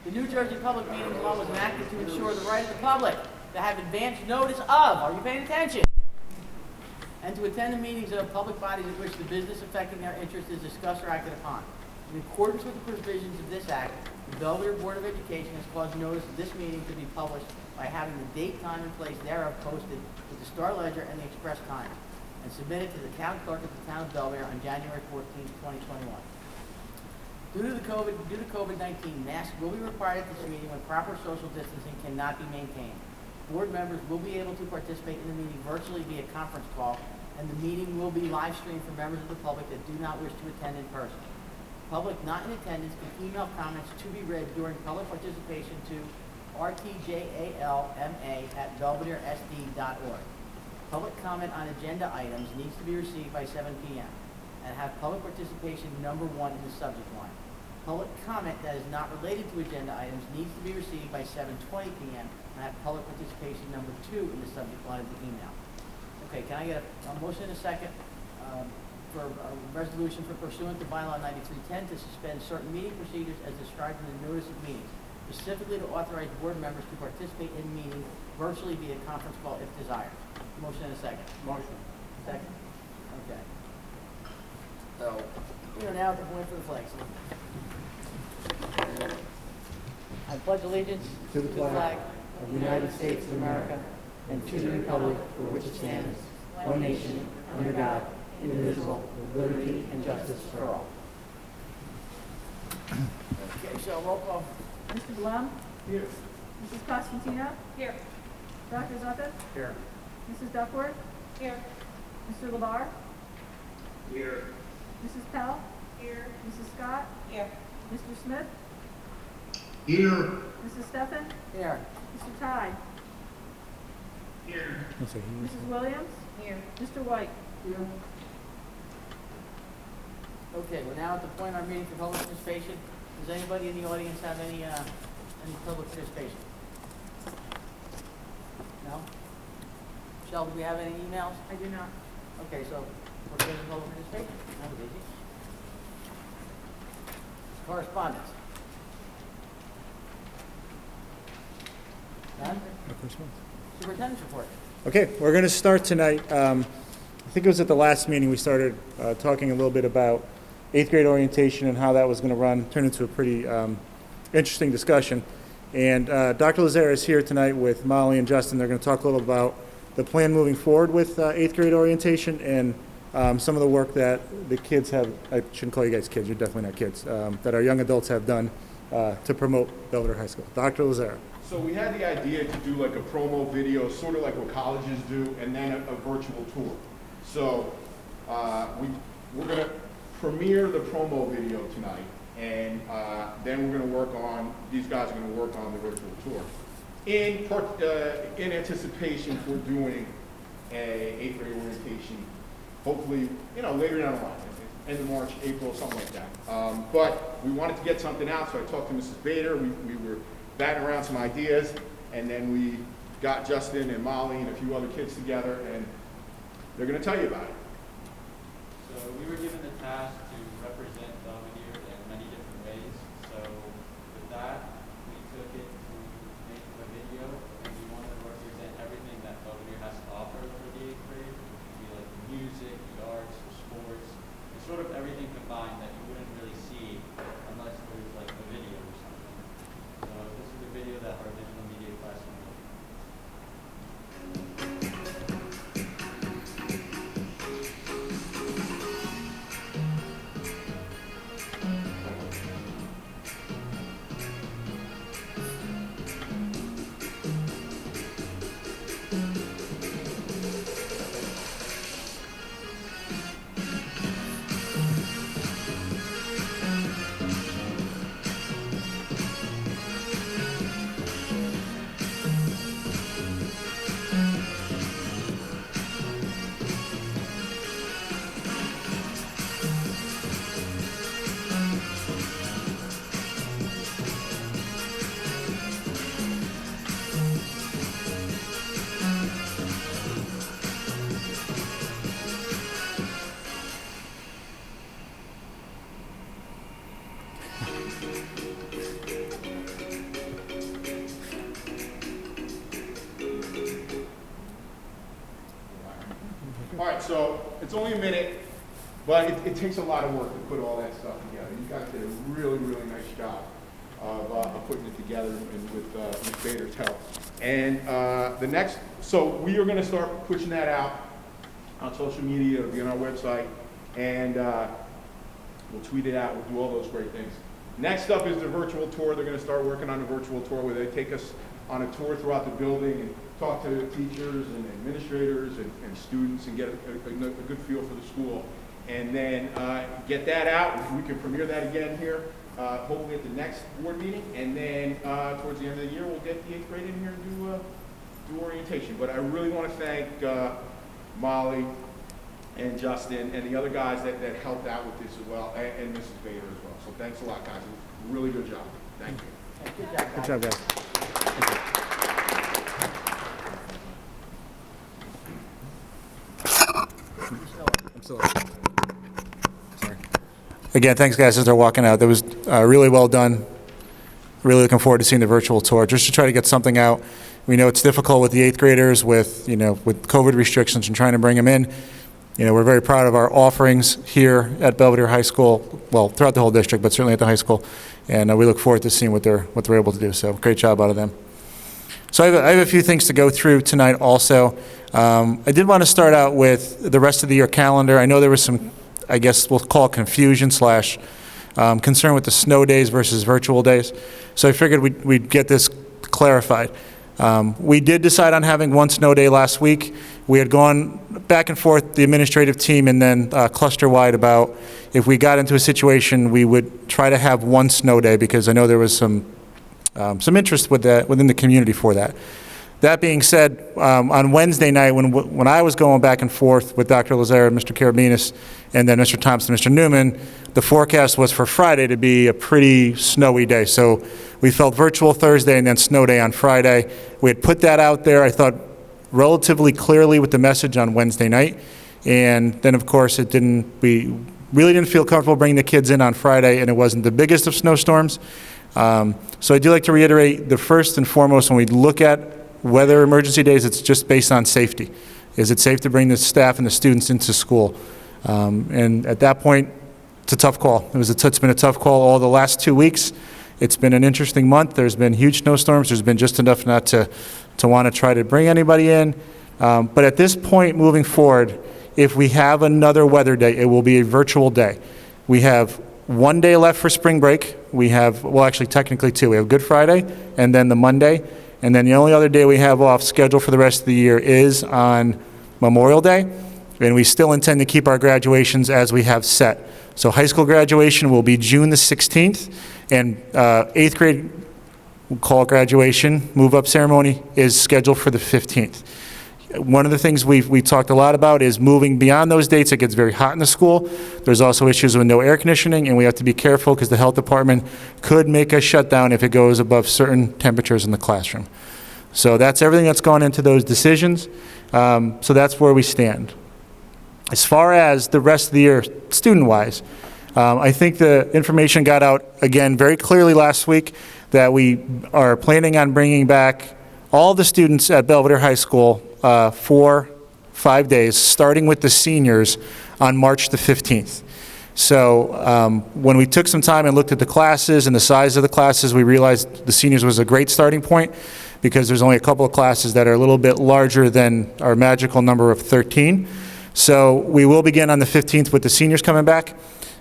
The New Jersey Public Meetings Law was enacted to ensure the right of the public to have advance notice of, are you paying attention? And to attend the meetings of public bodies in which the business affecting their interest is discussed or acted upon. In accordance with the provisions of this act, the Belvidere Board of Education has caused notice of this meeting to be published by having the date, time, and place thereof posted with the Star Ledger and the Express Times, and submitted to the town clerk of the town of Belvidere on January 14, 2021. Due to COVID-19, masks will be required at this meeting when proper social distancing cannot be maintained. Board members will be able to participate in the meeting virtually via conference call, and the meeting will be live streamed for members of the public that do not wish to attend in person. Public not in attendance can email comments to be read during public participation to rtjalma@belvideresd.org. Public comment on agenda items needs to be received by 7 p.m. and have public participation number 1 in the subject line. Public comment that is not related to agenda items needs to be received by 7:20 p.m. and have public participation number 2 in the subject line of the email. Okay, can I get a motion and a second for a resolution for pursuant to bylaw 9310 to suspend certain meeting procedures as described in the notice of meetings, specifically to authorize board members to participate in meeting virtually via conference call if desired. Motion and a second. Motion. Second. Okay. So, we are now at the point for the flag. I pledge allegiance To the flag of the United States of America and to the republic for which it stands, one nation, under God, indivisible, with liberty and justice for all. Okay, so roll call. Mr. Blum? Here. Mrs. Costantino? Here. Dr. Zuppet? Here. Mrs. Duckworth? Here. Mr. LeVar? Here. Mrs. Pell? Here. Mrs. Scott? Here. Mr. Smith? Here. Mrs. Steffen? Here. Mr. Tide? Here. Mrs. Williams? Here. Mr. White? Okay, we're now at the point in our meeting for public participation. Does anybody in the audience have any public participation? No? Michelle, do we have any emails? I do not. Okay, so we're going to public participation. That was easy. Correspondence. None? Superintendent's report. Okay, we're going to start tonight. I think it was at the last meeting we started talking a little bit about 8th grade orientation and how that was going to run. Turned into a pretty interesting discussion. And Dr. Lazare is here tonight with Molly and Justin. They're going to talk a little about the plan moving forward with 8th grade orientation and some of the work that the kids have, I shouldn't call you guys kids, you're definitely not kids, that our young adults have done to promote Belvidere High School. Dr. Lazare. So we had the idea to do like a promo video, sort of like what colleges do, and then a virtual tour. So we're going to premiere the promo video tonight, and then we're going to work on, these guys are going to work on the virtual tour. In anticipation for doing a 8th grade orientation, hopefully, later down the line, end of March, April, something like that. But we wanted to get something out, so I talked to Mrs. Bader. We were batting around some ideas, and then we got Justin and Molly and a few other kids together, and they're going to tell you about it. So we were given the task to represent Belvidere in many different ways. So with that, we took it to make a video, and we wanted to represent everything that Belvidere has to offer for the 8th grade, which would be like the music, the arts, the sports, and sort of everything combined that you wouldn't really see unless there was like a video or something. So this is the video that our digital media class made. All right, so it's only a minute, but it takes a lot of work to put all that stuff together. You guys did a really, really nice job of putting it together and with Ms. Bader's help. And so we are going to start pushing that out on social media, it'll be on our website, and we'll tweet it out, we'll do all those great things. Next up is the virtual tour. They're going to start working on the virtual tour where they take us on a tour throughout the building and talk to teachers and administrators and students and get a good feel for the school. And then get that out. We can premiere that again here, hopefully at the next board meeting. And then towards the end of the year, we'll get the 8th grade in here and do orientation. But I really want to thank Molly and Justin and the other guys that helped out with this as well, and Mrs. Bader as well. So thanks a lot, guys. Really good job. Thank you. Good job, guys. I'm still sorry. Again, thanks, guys, as they're walking out. That was really well done. Really looking forward to seeing the virtual tour, just to try to get something out. We know it's difficult with the 8th graders with COVID restrictions and trying to bring them in. We're very proud of our offerings here at Belvidere High School, well, throughout the whole district, but certainly at the high school. And we look forward to seeing what they're able to do. So great job out of them. So I have a few things to go through tonight also. I did want to start out with the rest of the year calendar. I know there was some, I guess we'll call it confusion / concern with the snow days versus virtual days. So I figured we'd get this clarified. We did decide on having one snow day last week. We had gone back and forth, the administrative team, and then cluster-wide about if we got into a situation, we would try to have one snow day because I know there was some interest with that within the community for that. That being said, on Wednesday night, when I was going back and forth with Dr. Lazare and Mr. Karabinas, and then Mr. Thompson, Mr. Newman, the forecast was for Friday to be a pretty snowy day. So we felt virtual Thursday and then snow day on Friday. We had put that out there, I thought, relatively clearly with the message on Wednesday night. And then, of course, we really didn't feel comfortable bringing the kids in on Friday, and it wasn't the biggest of snowstorms. So I do like to reiterate, the first and foremost, when we look at weather emergency days, it's just based on safety. Is it safe to bring the staff and the students into school? And at that point, it's a tough call. It's been a tough call all the last 2 weeks. It's been an interesting month. There's been huge snowstorms. There's been just enough not to want to try to bring anybody in. But at this point, moving forward, if we have another weather day, it will be a virtual day. We have 1 day left for spring break. We have, well, actually technically 2. We have Good Friday and then the Monday. And then the only other day we have off scheduled for the rest of the year is on Memorial Day. And we still intend to keep our graduations as we have set. So high school graduation will be June the 16th, and 8th grade, we'll call it graduation, move-up ceremony is scheduled for the 15th. One of the things we talked a lot about is moving beyond those dates. It gets very hot in the school. There's also issues with no air conditioning, and we have to be careful because the health department could make us shut down if it goes above certain temperatures in the classroom. So that's everything that's gone into those decisions. So that's where we stand. As far as the rest of the year, student-wise, I think the information got out, again, very clearly last week that we are planning on bringing back all the students at Belvidere High School for 5 days, starting with the seniors on March the 15th. So when we took some time and looked at the classes and the size of the classes, we realized the seniors was a great starting point because there's only a couple of classes that are a little bit larger than our magical number of 13. So we will begin on the 15th with the seniors coming back.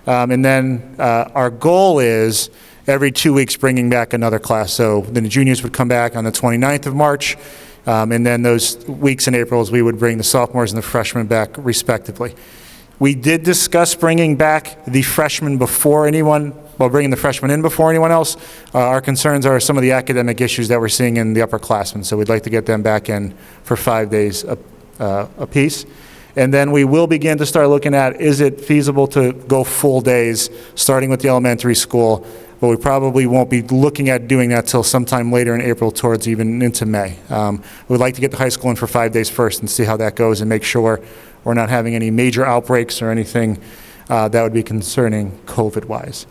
And then our goal is every 2 weeks bringing back another class. So then the juniors would come back on the 29th of March. And then those weeks in April, we would bring the sophomores and the freshmen back respectively. We did discuss bringing back the freshmen before anyone, well, bringing the freshmen in before anyone else. Our concerns are some of the academic issues that we're seeing in the upperclassmen. So we'd like to get them back in for 5 days apiece. And then we will begin to start looking at, is it feasible to go full days, starting with the elementary school, but we probably won't be looking at doing that till sometime later in April, towards even into May. We'd like to get the high school in for 5 days first and see how that goes and make sure we're not having any major outbreaks or anything that would be concerning COVID-wise.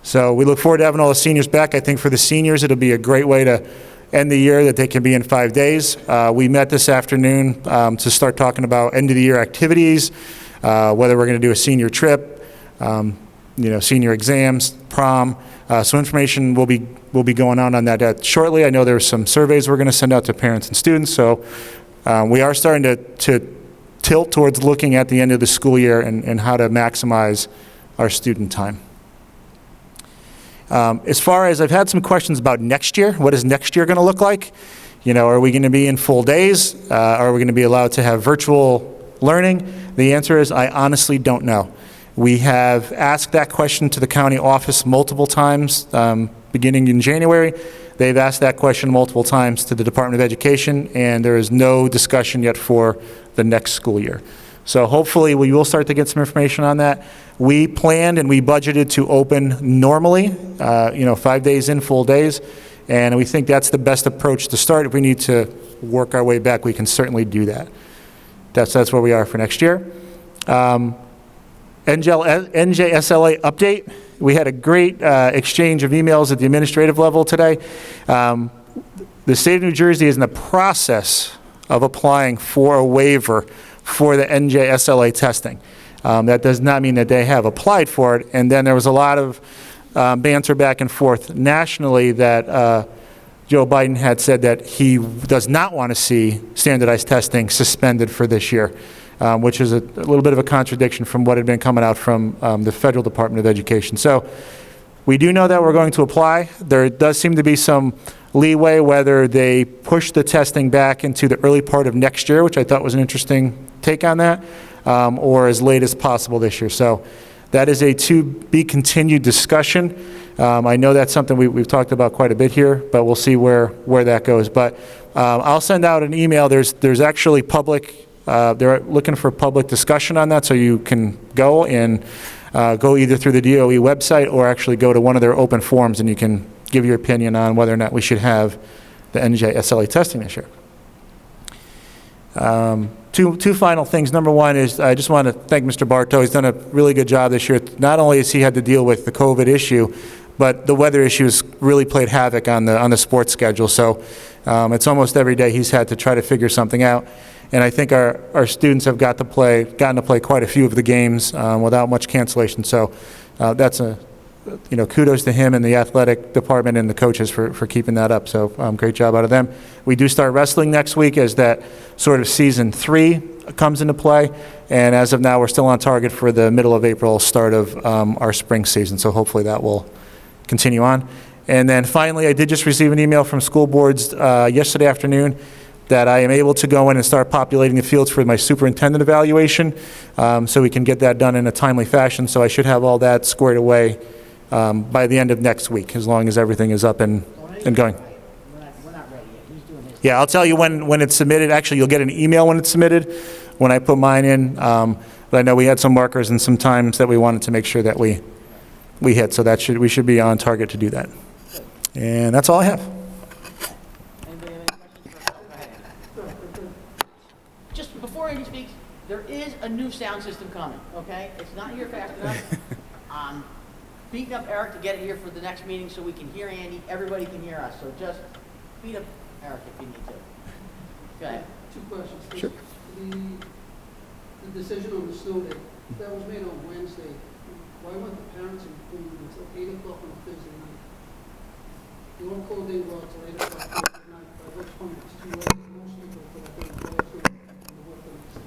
So we look forward to having all the seniors back. I think for the seniors, it'll be a great way to end the year, that they can be in 5 days. We met this afternoon to start talking about end of the year activities, whether we're going to do a senior trip, senior exams, prom. So information will be going on that shortly. I know there's some surveys we're going to send out to parents and students. So we are starting to tilt towards looking at the end of the school year and how to maximize our student time. As far as I've had some questions about next year, what is next year going to look like? Are we going to be in full days? Are we going to be allowed to have virtual learning? The answer is I honestly don't know. We have asked that question to the county office multiple times, beginning in January. They've asked that question multiple times to the Department of Education, and there is no discussion yet for the next school year. So hopefully we will start to get some information on that. We planned and we budgeted to open normally, 5 days in, full days, and we think that's the best approach to start. If we need to work our way back, we can certainly do that. That's where we are for next year. NJSLA update. We had a great exchange of emails at the administrative level today. The state of New Jersey is in the process of applying for a waiver for the NJSLA testing. That does not mean that they have applied for it. And then there was a lot of banter back and forth nationally that Joe Biden had said that he does not want to see standardized testing suspended for this year, which is a little bit of a contradiction from what had been coming out from the Federal Department of Education. So we do know that we're going to apply. There does seem to be some leeway whether they push the testing back into the early part of next year, which I thought was an interesting take on that, or as late as possible this year. So that is a to be continued discussion. I know that's something we've talked about quite a bit here, but we'll see where that goes. But I'll send out an email. There's actually public, they're looking for public discussion on that, so you can go and go either through the DOE website or actually go to one of their open forums and you can give your opinion on whether or not we should have the NJSLA testing this year. Two final things. Number one is I just want to thank Mr. Bartow. He's done a really good job this year. Not only has he had to deal with the COVID issue, but the weather issues really played havoc on the sports schedule. So it's almost every day he's had to try to figure something out. And I think our students have gotten to play quite a few of the games without much cancellation. So that's kudos to him and the athletic department and the coaches for keeping that up. So great job out of them. We do start wrestling next week as that sort of season 3 comes into play. And as of now, we're still on target for the middle of April start of our spring season. So hopefully that will continue on. And then finally, I did just receive an email from school boards yesterday afternoon that I am able to go in and start populating the fields for my superintendent evaluation, so we can get that done in a timely fashion. So I should have all that squared away by the end of next week, as long as everything is up and going. We're not ready yet. He's doing his. Yeah, I'll tell you when it's submitted. Actually, you'll get an email when it's submitted, when I put mine in. But I know we had some markers and some times that we wanted to make sure that we hit, so we should be on target to do that. And that's all I have. Anybody have any questions for Go ahead. Just before he speaks, there is a new sound system coming, okay? It's not here fast enough. I'm beating up Eric to get it here for the next meeting so we can hear Andy, everybody can hear us. So just beat up Eric if you need to. Go ahead. 2 questions. Sure. The decision on the snow day, that was made on Wednesday. Why weren't the parents informed until 8 o'clock on Thursday night? The old code didn't go out till 8 o'clock Thursday night, by which point it's too late. Most people could have been closed and work the next day.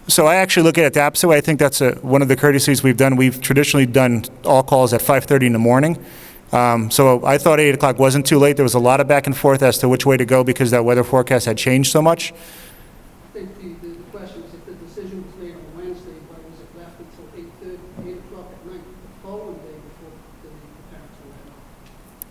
So I actually look at it the opposite way. I think that's one of the courtesies we've done. We've traditionally done all calls at 5:30 in the morning. So I thought 8 o'clock wasn't too late. There was a lot of back and forth as to which way to go because that weather forecast had changed so much. I think the question is if the decision was made on Wednesday, why was it left until 8 o'clock at night the following day before the parents were let out?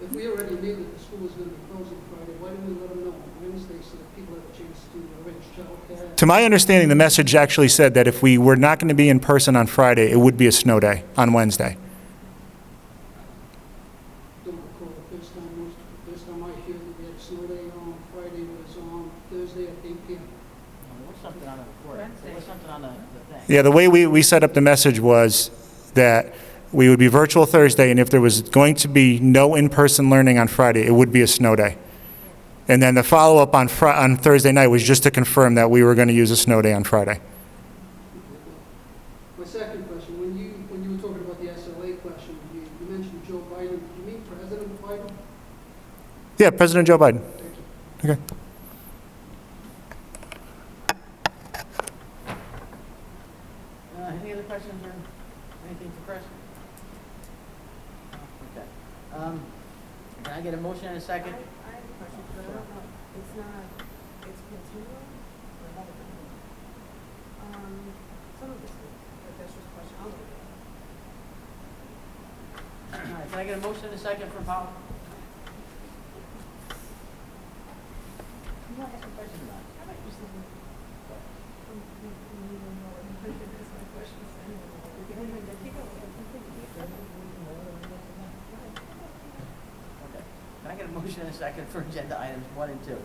If we already knew that the school was going to be closing Friday, why didn't we let them know on Wednesday so that people had a chance to arrange childcare? To my understanding, the message actually said that if we were not going to be in person on Friday, it would be a snow day on Wednesday. Don't recall the first time I heard that we had snow day on Friday was on Thursday at 8 p.m. There was something on the recording. There was something on the thing. Yeah, the way we set up the message was that we would be virtual Thursday, and if there was going to be no in-person learning on Friday, it would be a snow day. And then the follow-up on on Thursday night was just to confirm that we were going to use a snow day on Friday. My second question, when you were talking about the SLA question, you mentioned Joe Biden. Do you mean President Biden? Yeah, President Joe Biden. Thank you. Okay. Any other questions or anything for Chris? No? Okay. Can I get a motion in a second? I have a question, but I don't know, it's not, it's continuing or another continuing? Some of this, but that's just a question, I'll look at it. All right, can I get a motion in a second for Paul? You want to ask a question about it? How about you say, that's my question, Okay. Can I get a motion in a second for agenda items 1 and 2?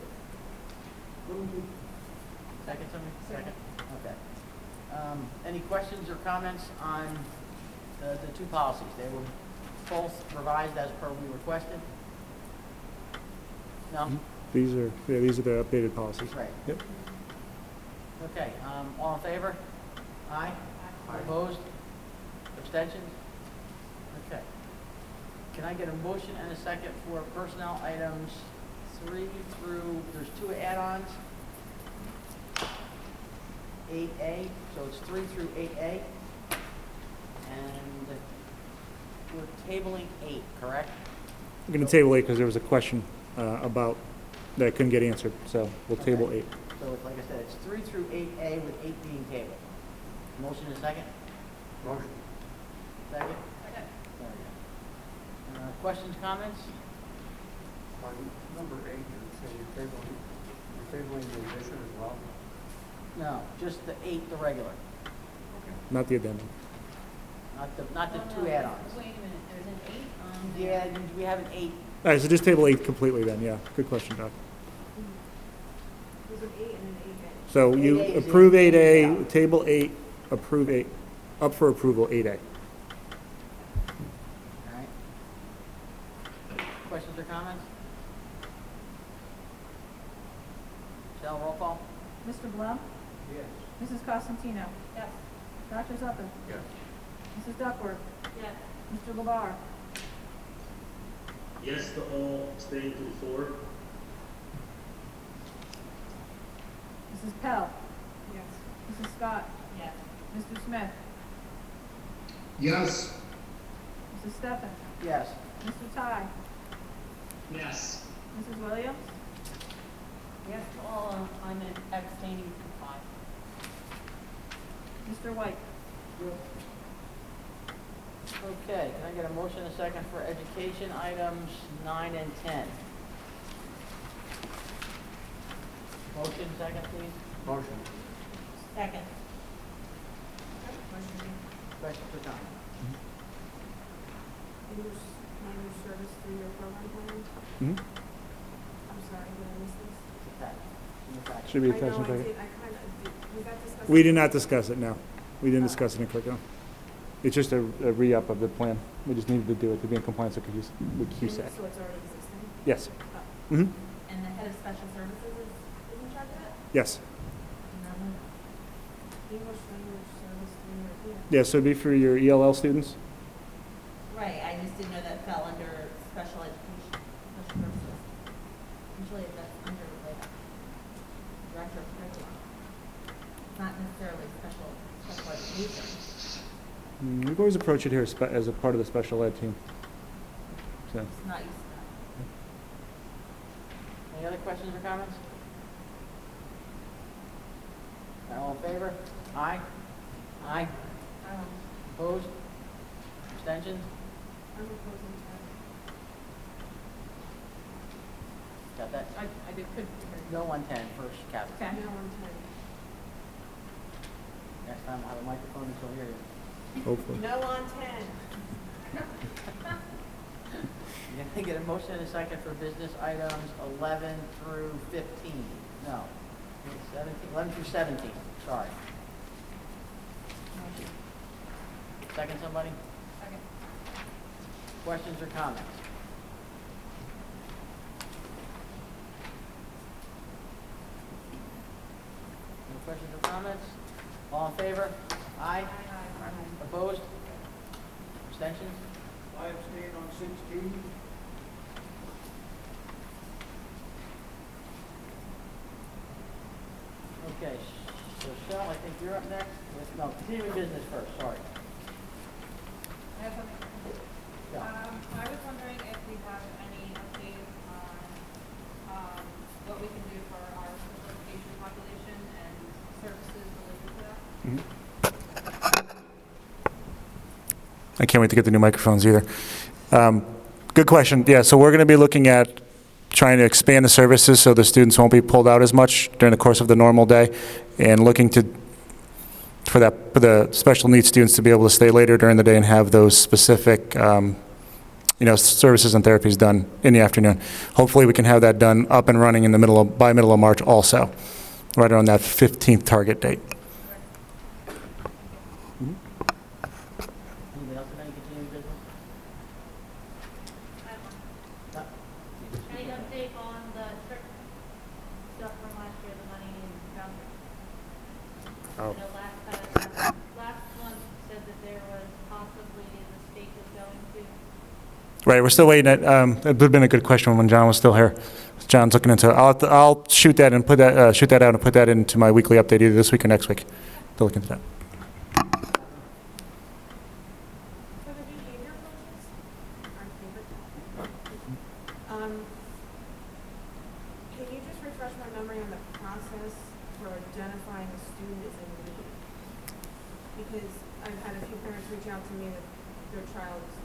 Second, somebody? Second. Okay. Any questions or comments on the two policies? They were both revised as per we requested? No? These are the updated policies. Right. Yep. Okay, all in favor? Aye? Opposed? Abstentions? Okay. Can I get a motion and a second for personnel items 3 through, there's 2 add-ons? 8A, so it's 3 through 8A. And we're tabling 8, correct? We're going to table 8 because there was a question about that couldn't get answered, so we'll table Okay. 8. So it's, like I said, it's 3 through 8A with 8 being tabled. Motion and a second? Motion. Second? Second. Questions, comments? On number 8, you're tabling the addition as well? No, just the 8, the regular, Not the addendum. not the 2 add-ons. Wait a minute, there's an 8 on Yeah, we have an 8. All right, so just table 8 completely then, yeah. Good question, Doc. There's an 8 and an 8A. So 8A you is approve in. 8A, table 8, approve 8, up for approval 8A. All right. Questions or comments? Shall roll call? Mr. Blum? Yes. Mrs. Costantino? Yes. Dr. Zuppin? Yes. Mrs. Duckworth? Yes. Mr. LeVar? Yes to all, staying to the 4. Mrs. Pell? Yes. Mrs. Scott? Yes. Mr. Smith? Yes. Mrs. Stephen? Yes. Mr. Ty? Yes. Mrs. Williams? Yes to all, I'm abstaining from 5. Mr. White? Okay, can I get a motion and a second for education items 9 and 10? Motion, second, please. Motion. Second. Questions or comments? Minor service through your program plan? Mhm. I'm sorry, did I miss this? It's attached. In the packet. Should be I attached in know, the I packet. did, I kind of, we got discussed. We did not discuss it, no. We didn't discuss it in curriculum. It's just a re-up of the plan. We just needed to do it to be in compliance with QSAC. So it's already existing? Yes. Oh. Mm-hmm. And the head of special services is in charge of it? Yes. English language service through your, Yeah, so it'd be for your ELL students? Right, I just didn't know that fell under special education, special services. Usually that's under like director of curriculum. Not necessarily special education. We've always approached it here as a part of the special ed team. So, It's not used to Any other questions or comments? All in favor? Aye? Aye? that. Opposed? Abstentions? I'm opposing Got that? I couldn't hear No 110, first Catherine. Okay. that. No, I'm sorry. Next time I'll have a microphone and she'll hear you. hopefully. No on 10. You're gonna get a motion and a second for business items 11 through 15. No, 17, 11 through 17, sorry. Second, somebody? Second. Questions or comments? comments? All in favor? Aye. Opposed? Abstentions? I abstain on 16. Okay, so Shel, I think you're up next. No, continuing business first, sorry. I have something. Shel. I was wondering if we have any update on, what we can do for our special education population and services related to that? I can't wait to get the new microphones either. Good question. Yeah, so we're going to be looking at trying to expand the services so the students won't be pulled out as much during the course of the normal day, and looking for the special needs students to be able to stay later during the day and have those specific services and therapies done in the afternoon. Hopefully we can have that done up and running by middle of March also, right around that 15th target date. Anybody else have any continuing business? Any update on the trip stuff from last year, the money in vouchers? Oh. I know last month said that there was possibly the state was going to. Right, we're still waiting. It would have been a good question when John was still here. John's looking into it. I'll shoot that and shoot that out and put that into my weekly update either this week or next week to look into that. For the behavior coaches, our favorite topic, can you just refresh my memory on the process for identifying a student as in need? Because I've had a few parents reach out to me that their child is,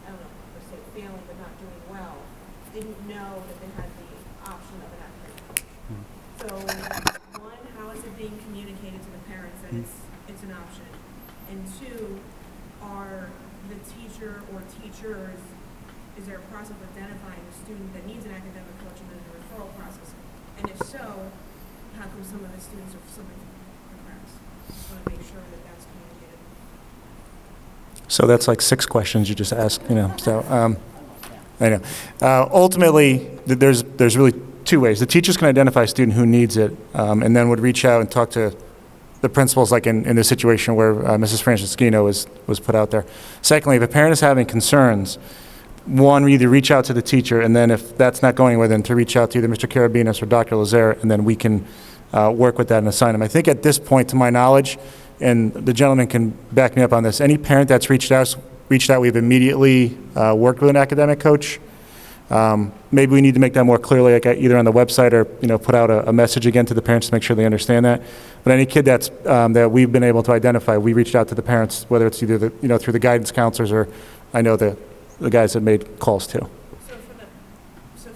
I don't know, let's say failing but not doing well, didn't know that they had the option of an academic. So, one, how is it being communicated to the parents that it's an option? And two, are the teacher or teachers, is there a process of identifying a student that needs an academic coach and then a referral process? And if so, how come some of the students are slipping through the cracks? Just want to make sure that that's communicated. So that's like 6 questions you just asked, So I know. Ultimately, there's really 2 ways. The teachers can identify a student who needs it, and then would reach out and talk to the principals, like in the situation where Mrs. Franceschino was put out there. Secondly, if a parent is having concerns, one, either reach out to the teacher, and then if that's not going with them, to reach out to either Mr. Carabinas or Dr. Lazare, and then we can work with that and assign them. I think at this point, to my knowledge, and the gentleman can back me up on this, any parent that's reached out, we've immediately worked with an academic coach. Maybe we need to make that more clearly, like either on the website or put out a message again to the parents to make sure they understand that. But any kid that's that we've been able to identify, we reached out to the parents, whether it's either through the guidance counselors or I know the guys that made calls too. So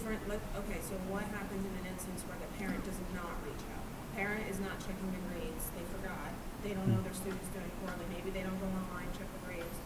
what happens in an instance where the parent does not reach out? Parent is not checking the grades, they forgot, they don't know their student's doing poorly, maybe they don't go online, check the grades.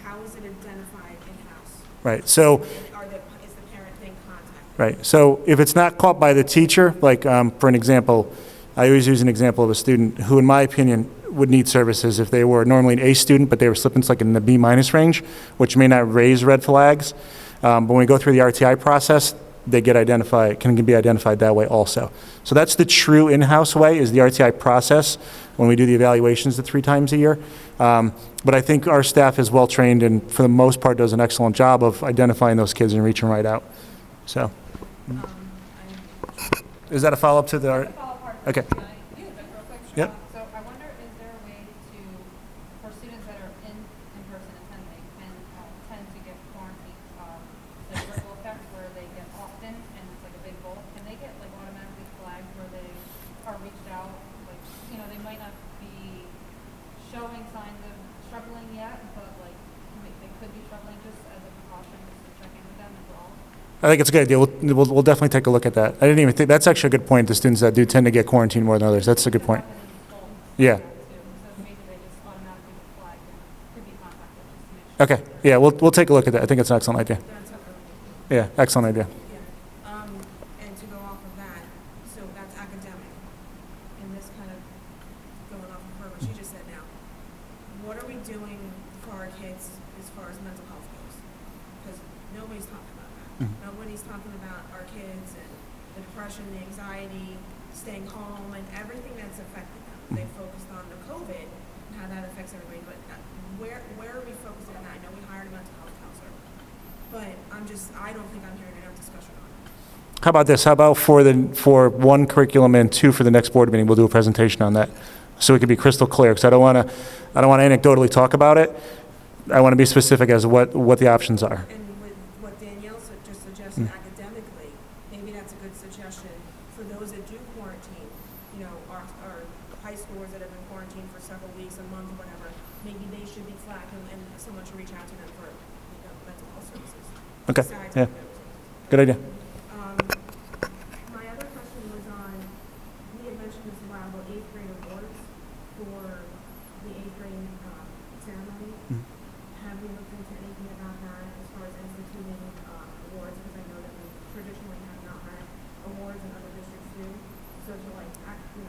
How is it identified in-house? Right. So. Is the parent then contacted? Right. So if it's not caught by the teacher, like for an example, I always use an example of a student who, in my opinion, would need services if they were normally an A student, but they were slipping like in the B- range, which may not raise red flags. But when we go through the RTI process, they get identified, can be identified that way also. So that's the true in-house way, is the RTI process when we do the evaluations 3 times a year. But I think our staff is well trained and for the most part does an excellent job of identifying those kids and reaching right out. So, is that a follow-up to the? Okay. Yep. So I wonder, is there a way to, for students that are in-person attending and tend to get quarantined, the ripple effect where they get often and it's like a big bowl, can they get like automatically flagged where they are reached out? Like, they might not be showing signs of struggling yet, but like they could be struggling, just as a precaution, just to check in with them as well. I think it's a good idea. We'll definitely take a look at that. I didn't even think, that's actually a good point, the students that do tend to get quarantined more than others. That's a good point. Yeah. So maybe they just automatically get flagged and could be contacted just to make sure. Okay. Yeah, we'll take a look at that. I think it's an excellent idea. Yeah, excellent idea. And to go off of that, so that's academic, and this kind of going off of what she just said now. What are we doing for our kids as far as mental health goes? Because nobody's talking about that. Nobody's talking about our kids and the depression, the anxiety, staying home, and everything that's affected them. They focused on the COVID and how that affects everybody, but where are we focusing on that? I know we hired a mental health counselor, but I don't think I'm hearing enough discussion on it. How about this? How about for one curriculum and two for the next board meeting, we'll do a presentation on that, so it could be crystal clear. Because I don't want to anecdotally talk about it. I want to be specific as to what the options are. And with what Danielle just suggested academically, maybe that's a good suggestion for those that do quarantine. You know, our high schoolers that have been quarantined for several weeks, a month, whatever. Maybe they should be flagged and someone should reach out to them for mental health services. Okay. Besides Yeah. what they're Good idea. My other question was on, we had mentioned this a while about 8th grade awards for the 8th grade ceremony. Have we looked into anything about that as far as instituting awards? Because I know that we traditionally have not had awards in other districts do. So to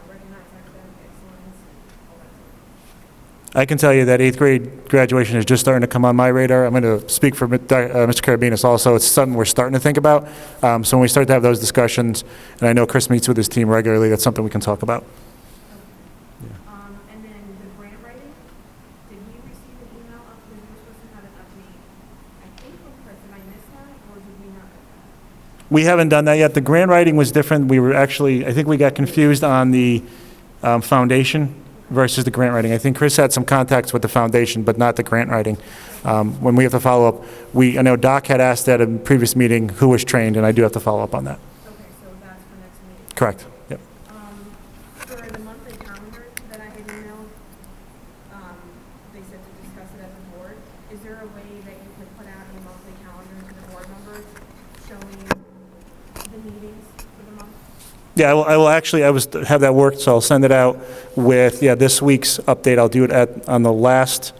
recognize academic excellence and all that sort of thing. I can tell you that 8th grade graduation is just starting to come on my radar. I'm going to speak for Mr. Karabinas also. It's something we're starting to think about. So when we start to have those discussions, and I know Chris meets with his team regularly, that's something we can talk about. And then the grant writing, did we receive an email up because we were supposed to have an update, I think from Chris, did I miss that, or did we not get that? We haven't done that yet. The grant writing was different. I think we got confused on the foundation versus the grant writing. I think Chris had some contacts with the foundation, but not the grant writing. When we have to follow up, I know Doc had asked at a previous meeting who was trained, and I do have to follow up on that. Okay, so that's for next meeting. Correct. Yep. For the monthly calendar that I had emailed, they said to discuss it as a board. Is there a way that you could put out a monthly calendar to the board members showing the meetings for the month? Yeah, I will actually, have that worked, so I'll send it out with, this week's update. I'll do it on the last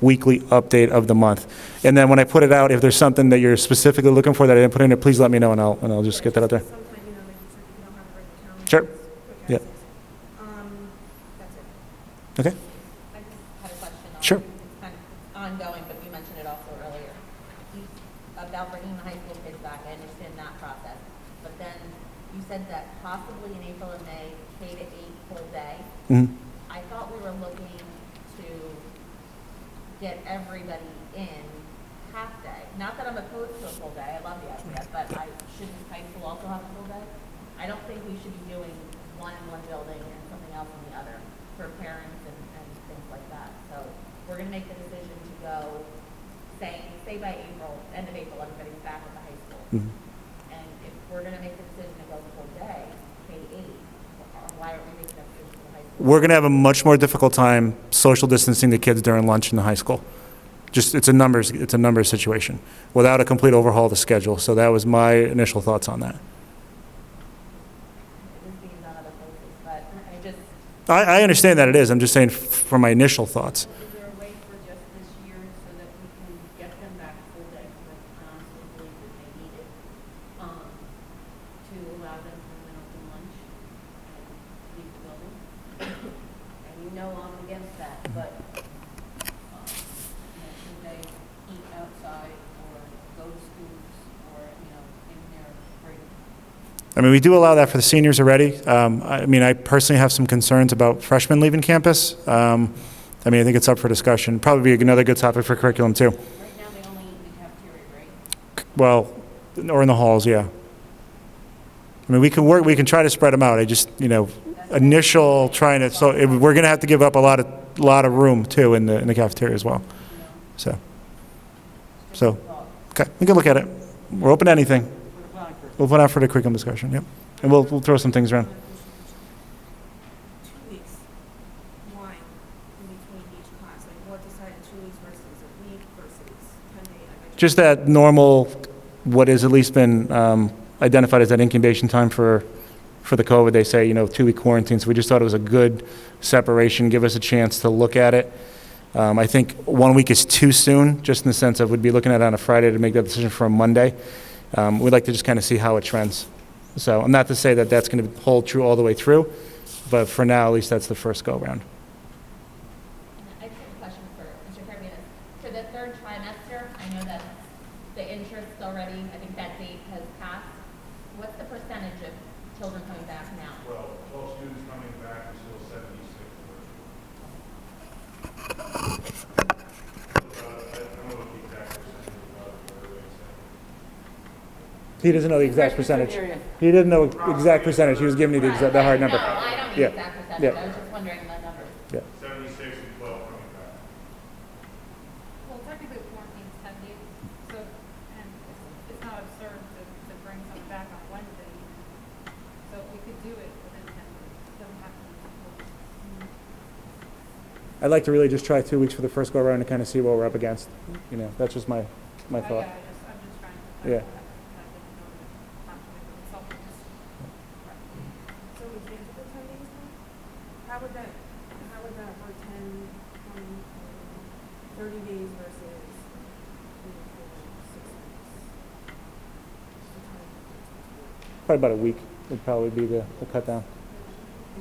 weekly update of the month. And then when I put it out, if there's something that you're specifically looking for that I didn't put in it, please let me know, and I'll just get that out there. Sometimes, like you said, you don't have a regular calendar. Sure. Quick Yeah. access. That's it. Okay? I just had a question on. Sure. It's kind of ongoing, but you mentioned it also earlier. About bringing the high school kids back, I understand that process. But then you said that possibly in April and May, K to 8 full day. Mhm. I thought we were looking to get everybody in half day. Not that I'm opposed to a full day, I love the idea, but shouldn't high school also have a full day? I don't think we should be doing one in one building and something else in the other for parents and things like that. So we're gonna make the decision to go, say by April, end of April, everybody's back at the high school. And if we're gonna make the decision to go full day, K-8, why aren't we making that decision for high school? We're going to have a much more difficult time social distancing the kids during lunch in the high school. It's a numbers situation without a complete overhaul of the schedule. So that was my initial thoughts on that. It is being done other places, but I just, I understand that it is. I'm just saying from my initial thoughts. Is there a way for just this year so that we can get them back full day? Because I honestly believe that they need it, to allow them to have an open lunch and leave the building. And you know I'm against that, but, should they eat outside or go to schools or, in their break? I mean, we do allow that for the seniors already. I personally have some concerns about freshmen leaving campus. I think it's up for discussion. Probably be another good topic for curriculum too. Right now, they only eat in the cafeteria, right? Well, or in the halls, yeah. We can try to spread them out. I just, initial trying to, so we're going to have to give up a lot of room too in the cafeteria as well. So, okay, we can look at it. We're open to anything. We'll put out for the curriculum discussion, yep. And we'll throw some things around. 2 weeks. Why in between each class? Like what decided 2 weeks versus a week versus 10 days? Just that normal, what has at least been identified as that incubation time for the COVID. They say, 2-week quarantine. So we just thought it was a good separation, give us a chance to look at it. I think 1 week is too soon, just in the sense of we'd be looking at it on a Friday to make that decision for a Monday. We'd like to just kind of see how it trends. So I'm not to say that that's going to hold true all the way through, but for now, at least that's the first go-around. I just have a question for Mr. Karabinas. For the third trimester, I know that the interest already, I think that date has passed. What's the percentage of children coming back now? Well, 12 students coming back, and still 76 virtual. I don't know what the exact percentage of what they said. He doesn't know the exact percentage. He didn't know exact percentage. He was giving you the Right, the hard number. No, I don't need Yeah. exact percentage, Yeah. I was just wondering the number. 76 and 12 coming back. Well, technically the quarantine's 10 days, so, and it's not absurd to bring someone back on Wednesday even. So we could do it within 10 days, it doesn't have to be. I'd like to really just try 2 weeks for the first go around and kind of see what we're up against. You know, that's just my thought. Yeah, I'm just trying to. Yeah. I didn't know the conflict with itself, it just. So we can't do the 10 days now? How would that for 10, 20, 30 days versus 3, 4, 6 weeks? Probably about a week would probably be the cut down.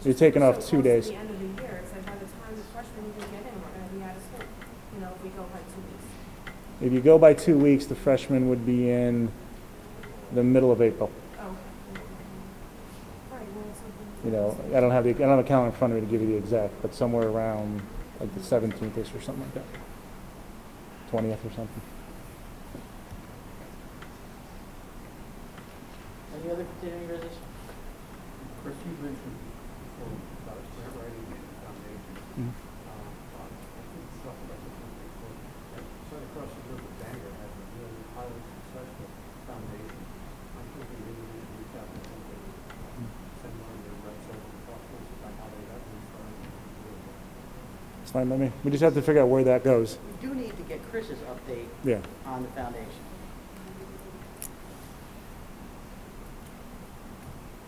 You're taking off 2 days. At the end of the year, it's like by the time the freshmen even get in, we're gonna be out of school, you know, if we go by 2 weeks. If you go by 2 weeks, the freshman would be in the middle of April. Oh. Right, well, something. You know, I don't have a calendar in front of me to give you the exact, but somewhere around like the 17th-ish or something like that. 20th or something. Any other continuing business? Chris, you mentioned before about grant writing and foundation. Mhm. I think stuff like this is before. Right across the river, Bangor has a really highly successful foundation. I'm thinking maybe we should reach out to them and send one of their reps over to talk to us about how they got these funds. It's fine by me. We just have to figure out where that goes. We do need to get Chris's update Yeah. on the foundation.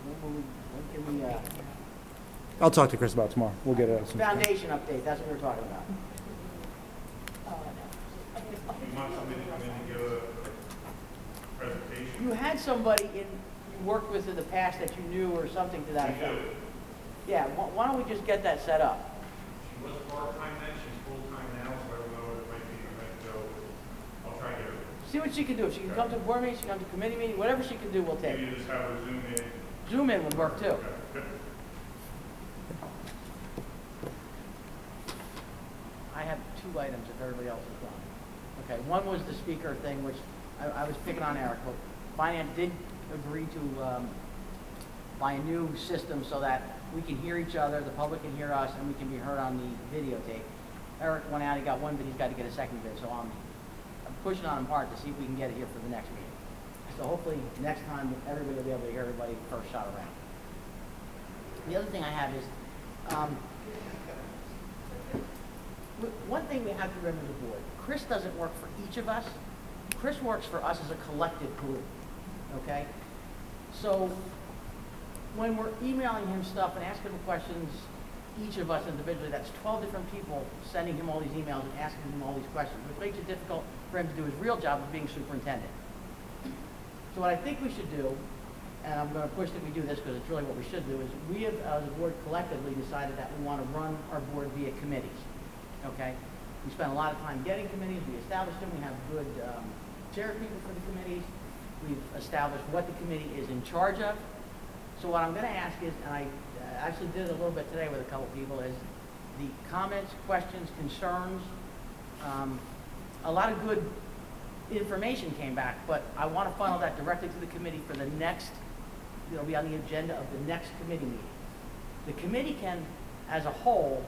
When can we, I'll talk to Chris about it tomorrow. We'll get it. foundation update, that's what we're talking about. You want somebody to come in and give a presentation? You had somebody you worked with in the past that you knew or something to that We effect. do. Yeah, why don't we just get that set up? She was part-time then, she's full-time now, so I don't know, it might be, I might go, I'll try to get her. See what she can do. If she can come to a board meeting, she can come to a committee meeting, whatever she can do, we'll take. Maybe just have her Zoom in. Zoom in would work too. Okay, good. I have 2 items if everybody else is gone. Okay, one was the speaker thing, which I was picking on Eric, but Finance did agree to buy a new system so that we can hear each other, the public can hear us, and we can be heard on the videotape. Eric went out, he got one, but he's got to get a second bid, so I'm pushing on him hard to see if we can get it here for the next meeting. So hopefully, next time, everybody will be able to hear everybody first shot around. The other thing I have is, one thing we have to remember as a board, Chris doesn't work for each of us. Chris works for us as a collective group, okay? So when we're emailing him stuff and asking him questions, each of us individually, that's 12 different people sending him all these emails and asking him all these questions, which makes it difficult for him to do his real job of being superintendent. So what I think we should do, and I'm going to push that we do this because it's really what we should do, is we have, as a board collectively, decided that we want to run our board via committees, okay? We spend a lot of time getting committees, we established them, we have good chair people for the committees, we've established what the committee is in charge of. So what I'm going to ask is, and I actually did it a little bit today with a couple people, is the comments, questions, concerns, a lot of good information came back, but I want to funnel that directly to the committee for the next, be on the agenda of the next committee meeting. The committee can, as a whole,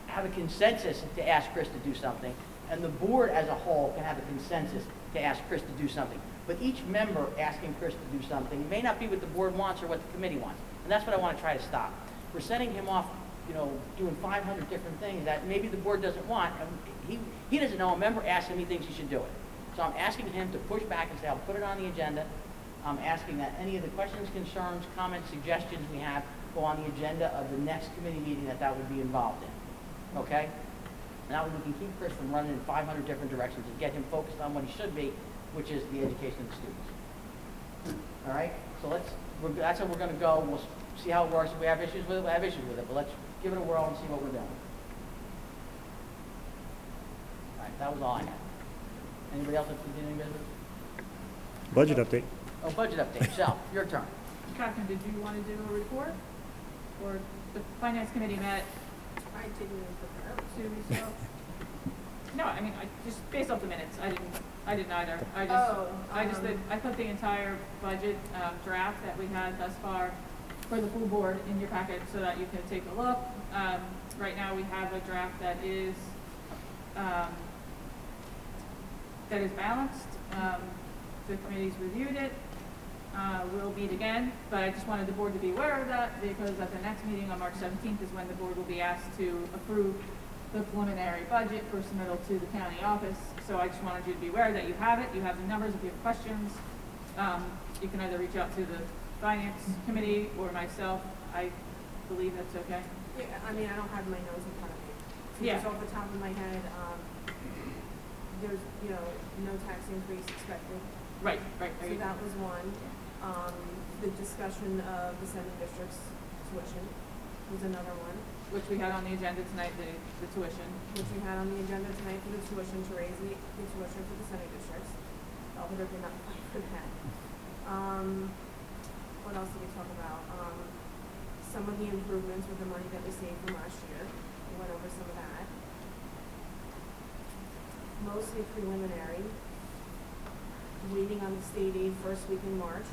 have a consensus to ask Chris to do something, and the board as a whole can have a consensus to ask Chris to do something. But each member asking Chris to do something may not be what the board wants or what the committee wants. And that's what I want to try to stop. We're sending him off, doing 500 different things that maybe the board doesn't want. And he doesn't know. A member asked him, he thinks he should do it. So I'm asking him to push back and say, I'll put it on the agenda. I'm asking that any of the questions, concerns, comments, suggestions we have go on the agenda of the next committee meeting that would be involved in. Okay? Now we can keep Chris from running in 500 different directions and get him focused on what he should be, which is the education of the students. All right? So that's how we're going to go. We'll see how it works. If we have issues with it, we'll have issues with it. But let's give it a whirl and see what we're doing. All right, that was all I had. Anybody else have continuing business? Budget update. Oh, budget update. Shel, your turn. Catherine, did you want to do a report? Or the finance committee met I didn't prepare. 2 weeks ago? No, I mean, just based off the minutes, I didn't either. I put the entire budget draft that we had thus far for the full board in your packet so that you can take a look. Right now, we have a draft that is balanced. The committee's reviewed it. We'll meet again, but I just wanted the board to be aware of that because at the next meeting on March 17th is when the board will be asked to approve the preliminary budget for submittal to the county office. So I just wanted you to be aware that you have it. You have the numbers. If you have questions, you can either reach out to the finance committee or myself. I believe that's okay. Yeah, I mean, I don't have my notes in front of me. So Yeah. just off the top of my head, there's, no tax increase expected. Right. So that was one. The discussion of the sending district's tuition was another one, Which we had on the agenda tonight, the tuition. which we had on the agenda tonight for the tuition to raise the tuition for the sending districts. Belvidere did not fight for that. What else did we talk about? Some of the improvements with the money that we saved from last year. We went over some of that. Mostly preliminary. Waiting on the state aid first week in March.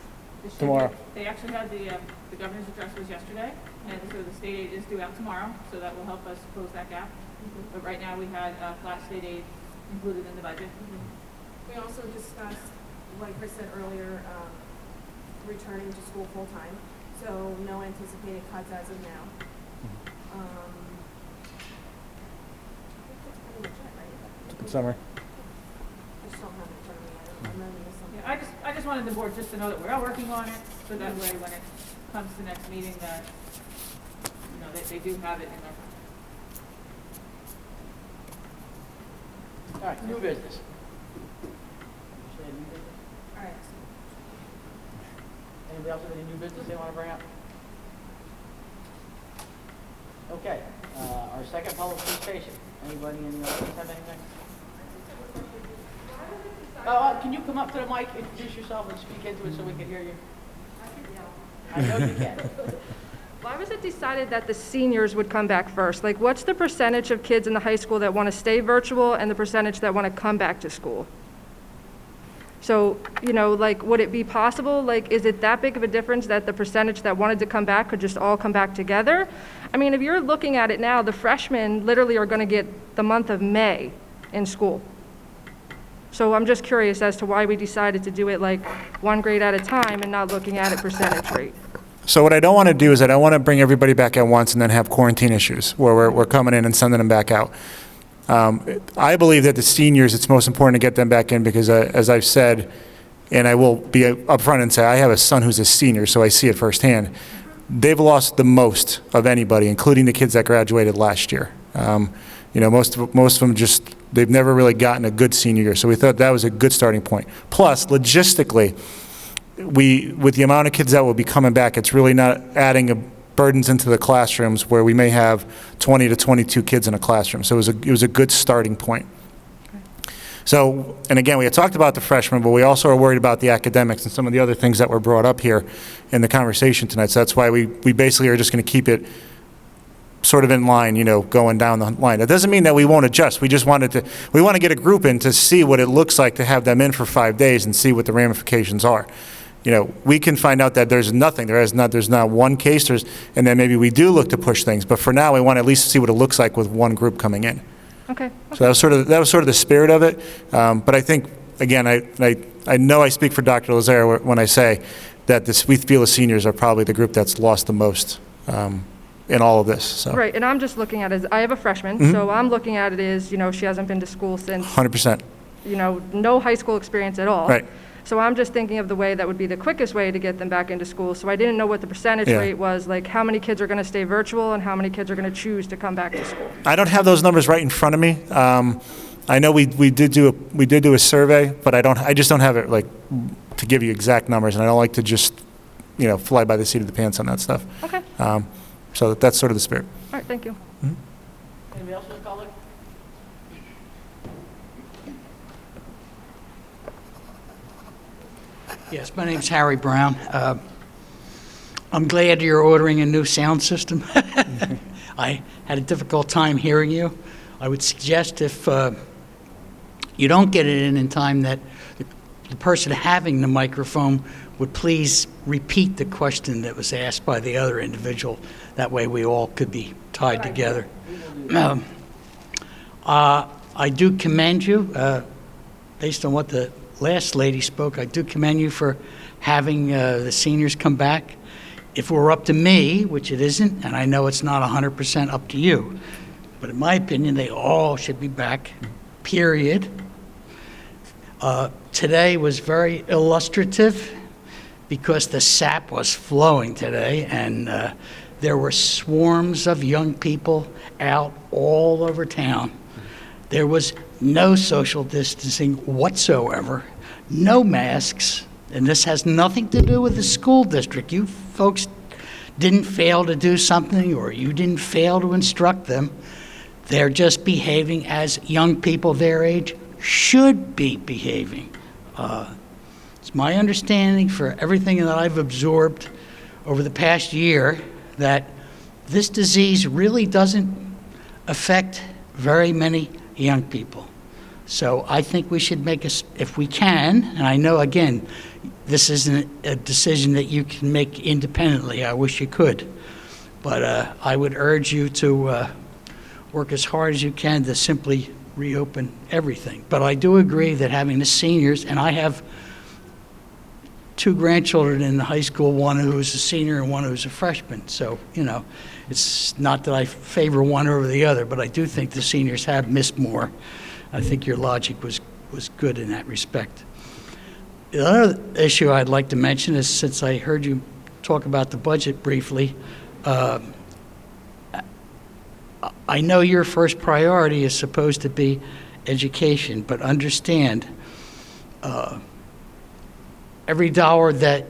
Tomorrow. They actually had the governor's address was yesterday, and so the state aid is due out tomorrow, so that will help us close that gap. But right now, we had flat state aid included in the budget. We also discussed, like Chris said earlier, returning to school full-time, so no anticipated cuts as of now. I think that's pretty much it, right? Good summary. I just don't have it in front of me. I don't remember something. Yeah, I just wanted the board just to know that we're all working on it, so that way when it comes to next meeting, that, they do have it in their. All right, new business. You say new business? All right. Anybody else have any new business they want to bring up? Okay, our second public participation. Anybody in the audience have anything? Can you come up to the mic, introduce yourself, and speak into it so we can hear you? I know you can. Why was it decided that the seniors would come back first? Like, what's the percentage of kids in the high school that want to stay virtual and the percentage that want to come back to school? So, would it be possible, is it that big of a difference that the percentage that wanted to come back could just all come back together? I mean, if you're looking at it now, the freshmen literally are going to get the month of May in school. So I'm just curious as to why we decided to do it one grade at a time and not looking at it percentage rate. So what I don't want to do is I don't want to bring everybody back at once and then have quarantine issues where we're coming in and sending them back out. I believe that the seniors, it's most important to get them back in because as I've said, and I will be upfront and say I have a son who's a senior, so I see it firsthand. They've lost the most of anybody, including the kids that graduated last year. Most of them they've never really gotten a good senior year, so we thought that was a good starting point. Plus, logistically, with the amount of kids that will be coming back, it's really not adding burdens into the classrooms where we may have 20 to 22 kids in a classroom. So it was a good starting point. So, and again, we had talked about the freshmen, but we also are worried about the academics and some of the other things that were brought up here in the conversation tonight. So that's why we basically are just going to keep it sort of in line, going down the line. That doesn't mean that we won't adjust. We just want to get a group in to see what it looks like to have them in for 5 days and see what the ramifications are. We can find out that there's nothing. There's not one case. And then maybe we do look to push things. But for now, we want to at least see what it looks like with one group coming in. Okay. So that was sort of the spirit of it. But I think again, I know I speak for Dr. Lazare when I say that we feel the seniors are probably the group that's lost the most in all of this. So. Right, and I'm just looking at it as I have a freshman, so I'm looking at it as she hasn't been to school since 100%. No high school experience at all. Right. So I'm just thinking of the way that would be the quickest way to get them back into school. So I didn't know what the percentage rate was, how many kids are going to stay virtual and how many kids are going to choose to come back to school. I don't have those numbers right in front of me. I know we did do a survey, but I just don't have it to give you exact numbers, and I don't like to just fly by the seat of the pants on that stuff. Okay. So that's sort of the spirit. All right, thank you. Mm-hmm. Anybody else in the public? Yes, my name's Harry Brown. I'm glad you're ordering a new sound system. I had a difficult time hearing you. I would suggest if you don't get it in time that the person having the microphone would please repeat the question that was asked by the other individual. That way we all could be tied together. I do commend you, based on what the last lady spoke, I do commend you for having the seniors come back. If it were up to me, which it isn't, and I know it's not 100% up to you, but in my opinion, they all should be back, period. Today was very illustrative because the sap was flowing today, and there were swarms of young people out all over town. There was no social distancing whatsoever, no masks, and this has nothing to do with the school district. You folks didn't fail to do something, or you didn't fail to instruct them. They're just behaving as young people their age should be behaving. It's my understanding for everything that I've absorbed over the past year that this disease really doesn't affect very many young people. So I think we should make if we can, and I know, again, this isn't a decision that you can make independently. I wish you could. But I would urge you to work as hard as you can to simply reopen everything. But I do agree that having the seniors, and I have 2 grandchildren in the high school, one who's a senior and one who's a freshman. So, you know, it's not that I favor one over the other, but I do think the seniors have missed more. I think your logic was good in that respect. The other issue I'd like to mention is, since I heard you talk about the budget briefly, I know your first priority is supposed to be education, but understand every dollar that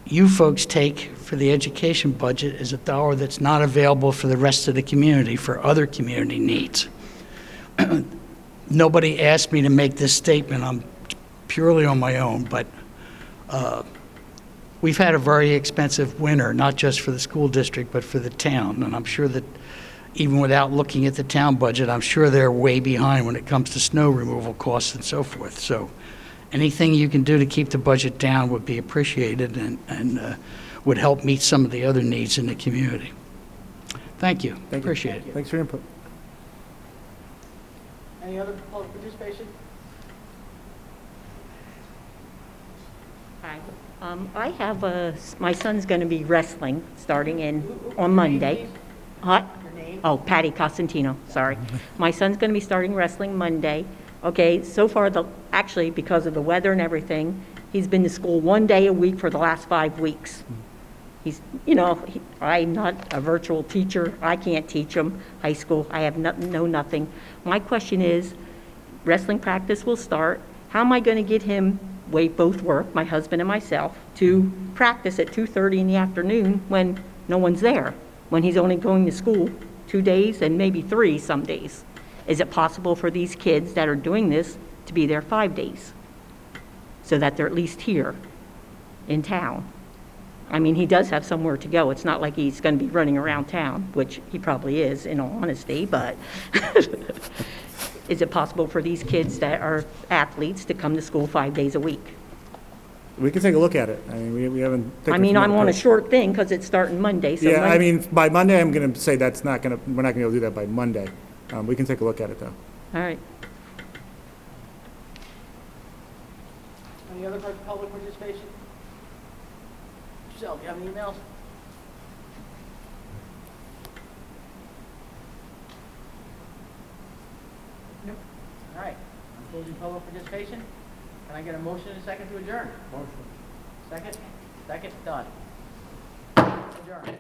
you folks take for the education budget is a dollar that's not available for the rest of the community, for other community needs. Nobody asked me to make this statement. I'm purely on my own, but we've had a very expensive winter, not just for the school district, but for the town. And I'm sure that even without looking at the town budget, I'm sure they're way behind when it comes to snow removal costs and so forth. So anything you can do to keep the budget down would be appreciated and would help meet some of the other needs in the community. Thank you. Appreciate it. Thanks for your input. Any other public participation? Hi. I have my son's going to be wrestling starting on Monday. What? Your name? Oh, Patty Costantino, sorry. My son's going to be starting wrestling Monday. Okay, so far, actually, because of the weather and everything, he's been to school 1 day a week for the last 5 weeks. He's, you know, I'm not a virtual teacher. I can't teach him high school. I have nothing. My question is, wrestling practice will start. How am I going to get him, we both work, my husband and myself, to practice at 2:30 in the afternoon when no one's there, when he's only going to school 2 days and maybe 3 some days? Is it possible for these kids that are doing this to be there 5 days so that they're at least here in town? I mean, he does have somewhere to go. It's not like he's going to be running around town, which he probably is, in all honesty, but is it possible for these kids that are athletes to come to school 5 days a week? We can take a look at it. I mean, we haven't. I mean, I'm on a short thing because it's starting Monday. So Yeah, Monday, I mean, by Monday, I'm going to say we're not going to be able to do that by Monday. We can take a look at it, though. all right. Any other public participation? Giselle, do you have any emails? Nope. All right, I'm closing public participation. Can I get a motion and a second to adjourn? Motion. Second? Second, done. Adjourn.